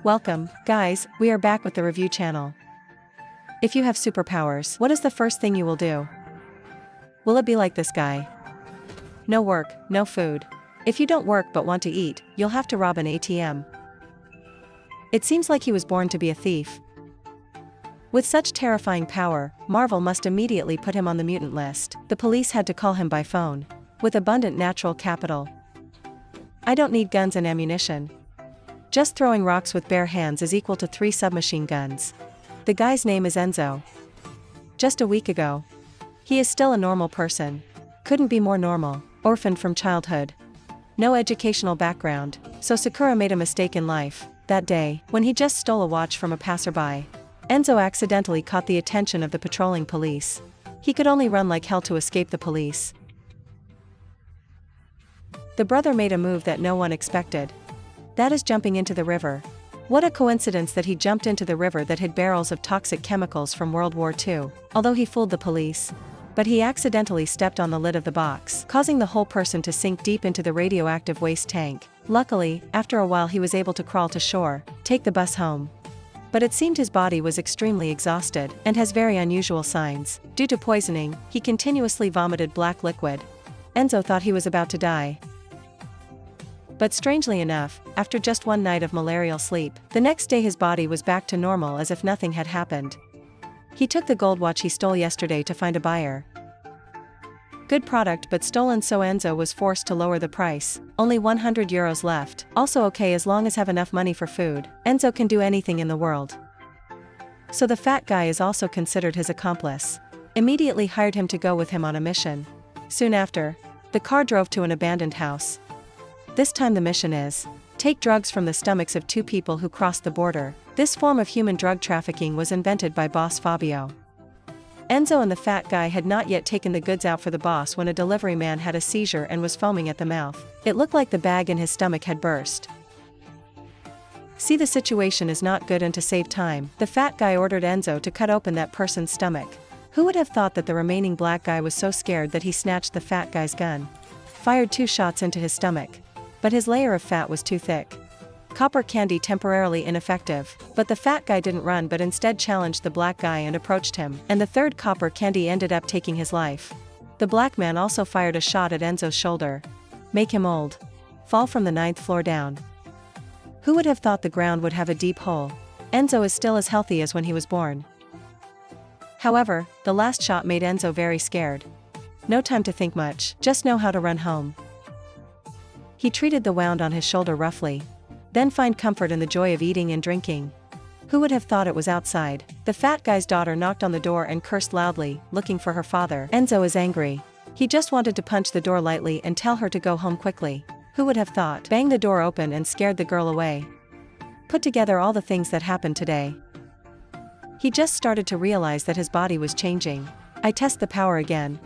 Welcome, guys, we are back with the review channel. If you have superpowers, what is the first thing you will do? Will it be like this guy? No work, no food. If you don't work but want to eat, you'll have to rob an ATM. It seems like he was born to be a thief. With such terrifying power, Marvel must immediately put him on the mutant list. The police had to call him by phone. With abundant natural capital. I don't need guns and ammunition. Just throwing rocks with bare hands is equal to 3 submachine guns. The guy's name is Enzo. Just a week ago. He is still a normal person. Couldn't be more normal, orphaned from childhood. No educational background, so Sakura made a mistake in life. That day, when he just stole a watch from a passerby, Enzo accidentally caught the attention of the patrolling police. He could only run like hell to escape the police. The brother made a move that no one expected. That is jumping into the river. What a coincidence that he jumped into the river that hid barrels of toxic chemicals from World War II, although he fooled the police. But he accidentally stepped on the lid of the box, causing the whole person to sink deep into the radioactive waste tank. Luckily, after a while he was able to crawl to shore, take the bus home. But it seemed his body was extremely exhausted, and has very unusual signs. Due to poisoning, he continuously vomited black liquid. Enzo thought he was about to die. But strangely enough, after just one night of malarial sleep, the next day his body was back to normal as if nothing had happened. He took the gold watch he stole yesterday to find a buyer. Good product but stolen, so Enzo was forced to lower the price. Only 100 euros left, also okay as long as have enough money for food. Enzo can do anything in the world. So the fat guy is also considered his accomplice. Immediately hired him to go with him on a mission. Soon after, the car drove to an abandoned house. This time the mission is, take drugs from the stomachs of 2 people who crossed the border. This form of human drug trafficking was invented by boss Fabio. Enzo and the fat guy had not yet taken the goods out for the boss when a delivery man had a seizure and was foaming at the mouth. It looked like the bag in his stomach had burst. See, the situation is not good, and to save time, the fat guy ordered Enzo to cut open that person's stomach. Who would have thought that the remaining black guy was so scared that he snatched the fat guy's gun? Fired 2 shots into his stomach. But his layer of fat was too thick. Copper candy temporarily ineffective, but the fat guy didn't run but instead challenged the black guy and approached him, and the third copper candy ended up taking his life. The black man also fired a shot at Enzo's shoulder. Make him old. Fall from the 9th floor down. Who would have thought the ground would have a deep hole? Enzo is still as healthy as when he was born. However, the last shot made Enzo very scared. No time to think much, just know how to run home. He treated the wound on his shoulder roughly. Then find comfort in the joy of eating and drinking. Who would have thought it was outside? The fat guy's daughter knocked on the door and cursed loudly, looking for her father. Enzo is angry. He just wanted to punch the door lightly and tell her to go home quickly. Who would have thought? Banged the door open and scared the girl away. Put together all the things that happened today. He just started to realize that his body was changing. I test the power again.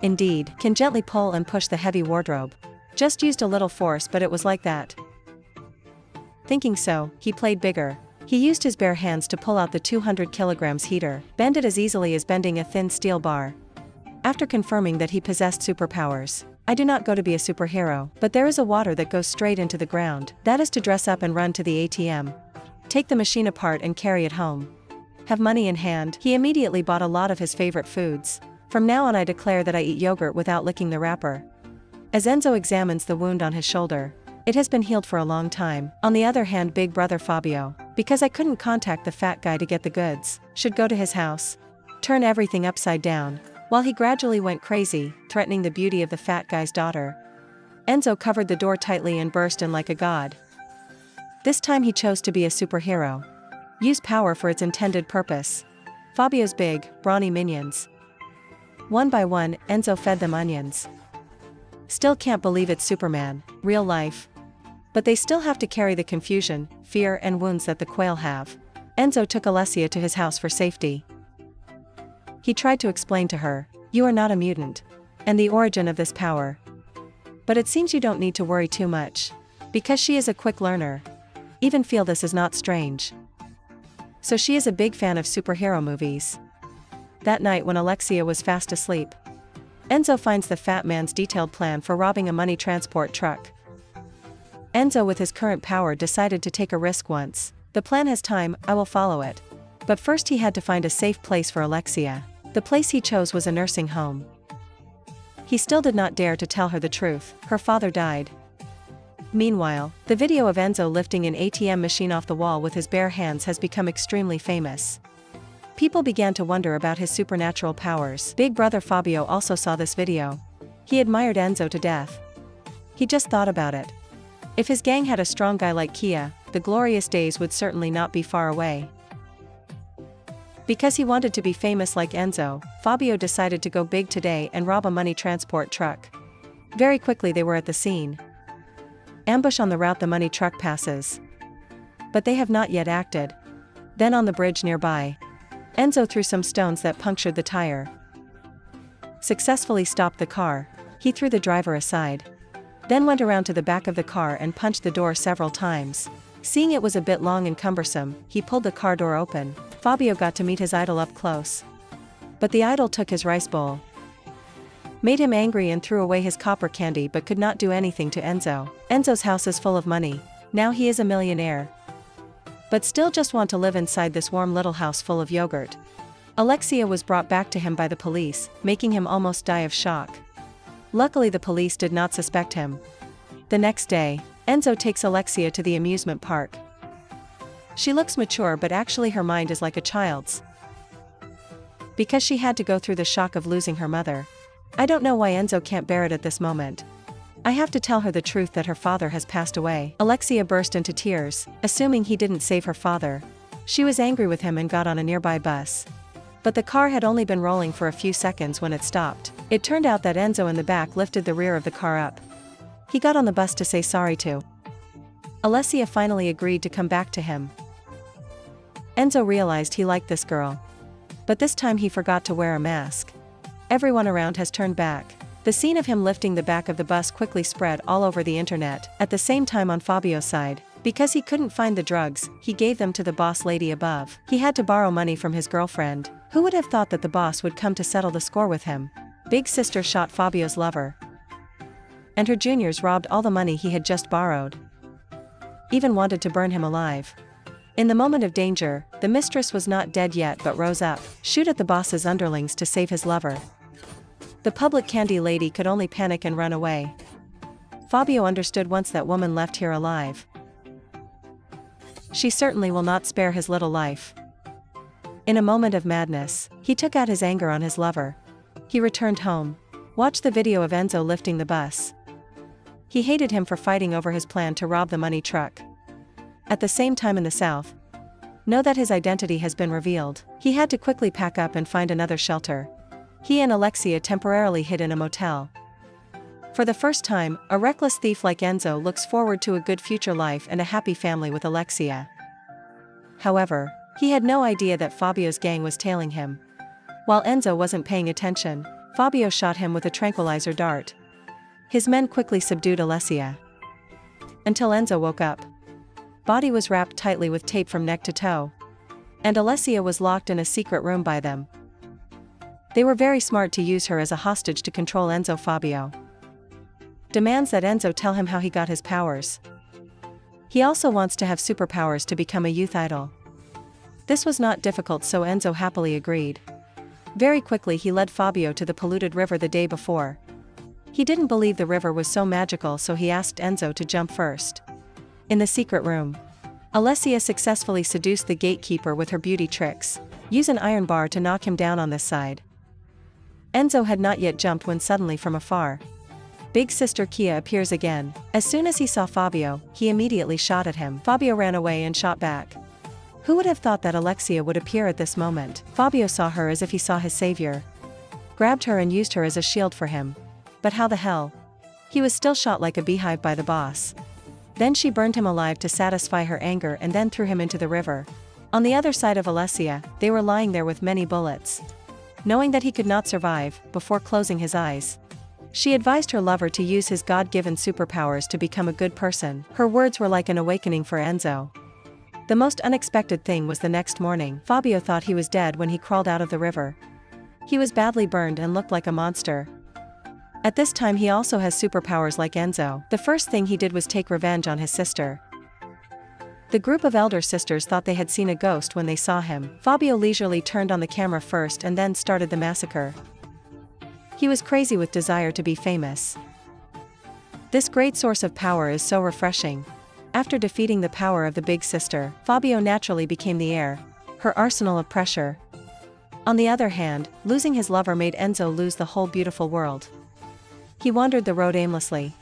Indeed, can gently pull and push the heavy wardrobe. Just used a little force, but it was like that. Thinking so, he played bigger. He used his bare hands to pull out the 200 kilograms heater, bend it as easily as bending a thin steel bar. After confirming that he possessed superpowers, I do not go to be a superhero, but there is a water that goes straight into the ground. That is to dress up and run to the ATM. Take the machine apart and carry it home. Have money in hand, he immediately bought a lot of his favorite foods. From now on I declare that I eat yogurt without licking the wrapper. As Enzo examines the wound on his shoulder, it has been healed for a long time. On the other hand, big brother Fabio, because I couldn't contact the fat guy to get the goods, should go to his house. Turn everything upside down. While he gradually went crazy, threatening the beauty of the fat guy's daughter. Enzo covered the door tightly and burst in like a god. This time he chose to be a superhero. Use power for its intended purpose. Fabio's big, brawny minions. One by one, Enzo fed them onions. Still can't believe it's Superman, real life. But they still have to carry the confusion, fear and wounds that the quail have. Enzo took Alessia to his house for safety. He tried to explain to her, you are not a mutant. And the origin of this power. But it seems you don't need to worry too much. Because she is a quick learner. Even feel this is not strange. So she is a big fan of superhero movies. That night when Alessia was fast asleep, Enzo finds the fat man's detailed plan for robbing a money transport truck. Enzo with his current power decided to take a risk once. The plan has time, I will follow it. But first he had to find a safe place for Alessia. The place he chose was a nursing home. He still did not dare to tell her the truth, her father died. Meanwhile, the video of Enzo lifting an ATM machine off the wall with his bare hands has become extremely famous. People began to wonder about his supernatural powers. Big brother Fabio also saw this video. He admired Enzo to death. He just thought about it. If his gang had a strong guy like Kia, the glorious days would certainly not be far away. Because he wanted to be famous like Enzo, Fabio decided to go big today and rob a money transport truck. Very quickly they were at the scene. Ambush on the route the money truck passes. But they have not yet acted. Then on the bridge nearby, Enzo threw some stones that punctured the tire. Successfully stopped the car. He threw the driver aside. Then went around to the back of the car and punched the door several times. Seeing it was a bit long and cumbersome, he pulled the car door open. Fabio got to meet his idol up close. But the idol took his rice bowl, made him angry and threw away his copper candy but could not do anything to Enzo. Enzo's house is full of money. Now he is a millionaire. But still just want to live inside this warm little house full of yogurt. Alessia was brought back to him by the police, making him almost die of shock. Luckily the police did not suspect him. The next day, Enzo takes Alessia to the amusement park. She looks mature but actually her mind is like a child's. Because she had to go through the shock of losing her mother. I don't know why Enzo can't bear it at this moment. I have to tell her the truth that her father has passed away. Alessia burst into tears, assuming he didn't save her father. She was angry with him and got on a nearby bus. But the car had only been rolling for a few seconds when it stopped. It turned out that Enzo in the back lifted the rear of the car up. He got on the bus to say sorry to. Alessia finally agreed to come back to him. Enzo realized he liked this girl. But this time he forgot to wear a mask. Everyone around has turned back. The scene of him lifting the back of the bus quickly spread all over the internet. At the same time on Fabio's side, because he couldn't find the drugs, he gave them to the boss lady above. He had to borrow money from his girlfriend. Who would have thought that the boss would come to settle the score with him? Big sister shot Fabio's lover. And her juniors robbed all the money he had just borrowed. Even wanted to burn him alive. In the moment of danger, the mistress was not dead yet but rose up, shoot at the boss's underlings to save his lover. The public candy lady could only panic and run away. Fabio understood once that woman left here alive. She certainly will not spare his little life. In a moment of madness, he took out his anger on his lover. He returned home. Watched the video of Enzo lifting the bus. He hated him for fighting over his plan to rob the money truck. At the same time in the south, know that his identity has been revealed. He had to quickly pack up and find another shelter. He and Alessia temporarily hid in a motel. For the first time, a reckless thief like Enzo looks forward to a good future life and a happy family with Alessia. However, he had no idea that Fabio's gang was tailing him. While Enzo wasn't paying attention, Fabio shot him with a tranquilizer dart. His men quickly subdued Alessia. Until Enzo woke up. Body was wrapped tightly with tape from neck to toe. And Alessia was locked in a secret room by them. They were very smart to use her as a hostage to control Enzo. Fabio demands that Enzo tell him how he got his powers. He also wants to have superpowers to become a youth idol. This was not difficult, so Enzo happily agreed. Very quickly he led Fabio to the polluted river the day before. He didn't believe the river was so magical, so he asked Enzo to jump first. In the secret room, Alessia successfully seduced the gatekeeper with her beauty tricks. Use an iron bar to knock him down on this side. Enzo had not yet jumped when suddenly from afar, big sister Kia appears again. As soon as he saw Fabio, he immediately shot at him. Fabio ran away and shot back. Who would have thought that Alessia would appear at this moment? Fabio saw her as if he saw his savior. Grabbed her and used her as a shield for him. But how the hell? He was still shot like a beehive by the boss. Then she burned him alive to satisfy her anger and then threw him into the river. On the other side of Alessia, they were lying there with many bullets. Knowing that he could not survive, before closing his eyes, she advised her lover to use his God-given superpowers to become a good person. Her words were like an awakening for Enzo. The most unexpected thing was the next morning. Fabio thought he was dead when he crawled out of the river. He was badly burned and looked like a monster. At this time he also has superpowers like Enzo. The first thing he did was take revenge on his sister. The group of elder sisters thought they had seen a ghost when they saw him. Fabio leisurely turned on the camera first and then started the massacre. He was crazy with desire to be famous. This great source of power is so refreshing. After defeating the power of the big sister, Fabio naturally became the heir, her arsenal of pressure. On the other hand, losing his lover made Enzo lose the whole beautiful world. He wandered the road aimlessly.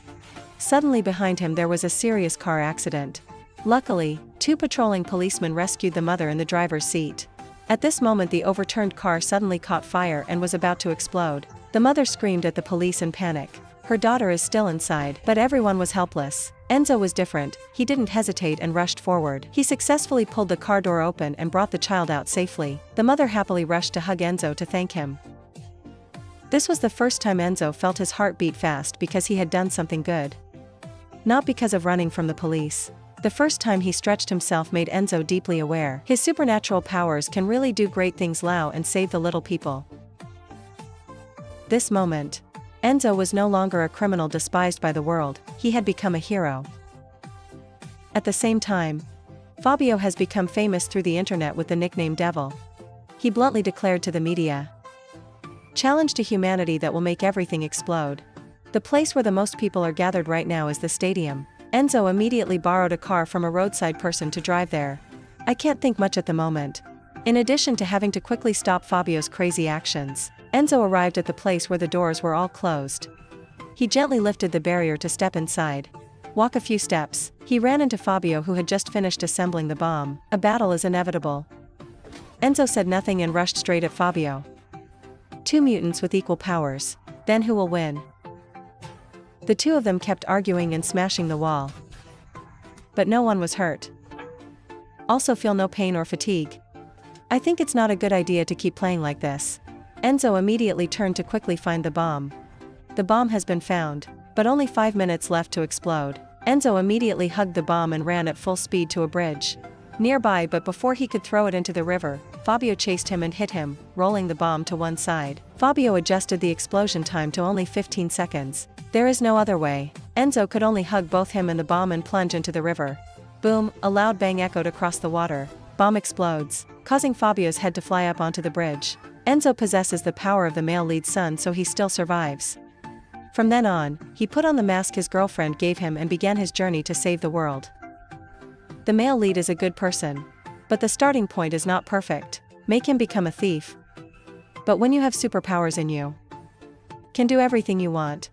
Suddenly behind him there was a serious car accident. Luckily, 2 patrolling policemen rescued the mother in the driver's seat. At this moment the overturned car suddenly caught fire and was about to explode. The mother screamed at the police in panic. Her daughter is still inside, but everyone was helpless. Enzo was different. He didn't hesitate and rushed forward. He successfully pulled the car door open and brought the child out safely. The mother happily rushed to hug Enzo to thank him. This was the first time Enzo felt his heart beat fast because he had done something good. Not because of running from the police. The first time he stretched himself made Enzo deeply aware. His supernatural powers can really do great things now and save the little people. This moment. Enzo was no longer a criminal despised by the world, he had become a hero. At the same time, Fabio has become famous through the internet with the nickname Devil. He bluntly declared to the media, "Challenge to humanity that will make everything explode." The place where the most people are gathered right now is the stadium. Enzo immediately borrowed a car from a roadside person to drive there. I can't think much at the moment. In addition to having to quickly stop Fabio's crazy actions, Enzo arrived at the place where the doors were all closed. He gently lifted the barrier to step inside. Walk a few steps, he ran into Fabio who had just finished assembling the bomb. A battle is inevitable. Enzo said nothing and rushed straight at Fabio. 2 mutants with equal powers. Then who will win? The 2 of them kept arguing and smashing the wall. But no one was hurt. Also feel no pain or fatigue. I think it's not a good idea to keep playing like this. Enzo immediately turned to quickly find the bomb. The bomb has been found, but only 5 minutes left to explode. Enzo immediately hugged the bomb and ran at full speed to a bridge nearby, but before he could throw it into the river, Fabio chased him and hit him, rolling the bomb to one side. Fabio adjusted the explosion time to only 15 seconds. There is no other way. Enzo could only hug both him and the bomb and plunge into the river. Boom, a loud bang echoed across the water. Bomb explodes, causing Fabio's head to fly up onto the bridge. Enzo possesses the power of the male lead son, so he still survives. From then on, he put on the mask his girlfriend gave him and began his journey to save the world. The male lead is a good person. But the starting point is not perfect. Make him become a thief. But when you have superpowers in you, can do everything you want.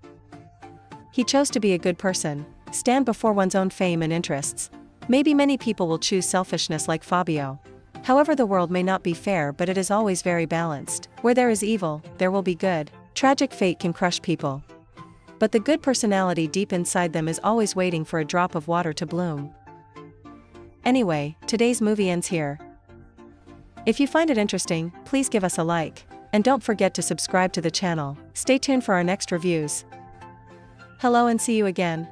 He chose to be a good person, stand before one's own fame and interests. Maybe many people will choose selfishness like Fabio. However, the world may not be fair, but it is always very balanced. Where there is evil, there will be good. Tragic fate can crush people. But the good personality deep inside them is always waiting for a drop of water to bloom. Anyway, today's movie ends here. If you find it interesting, please give us a like. And don't forget to subscribe to the channel. Stay tuned for our next reviews. Hello and see you again.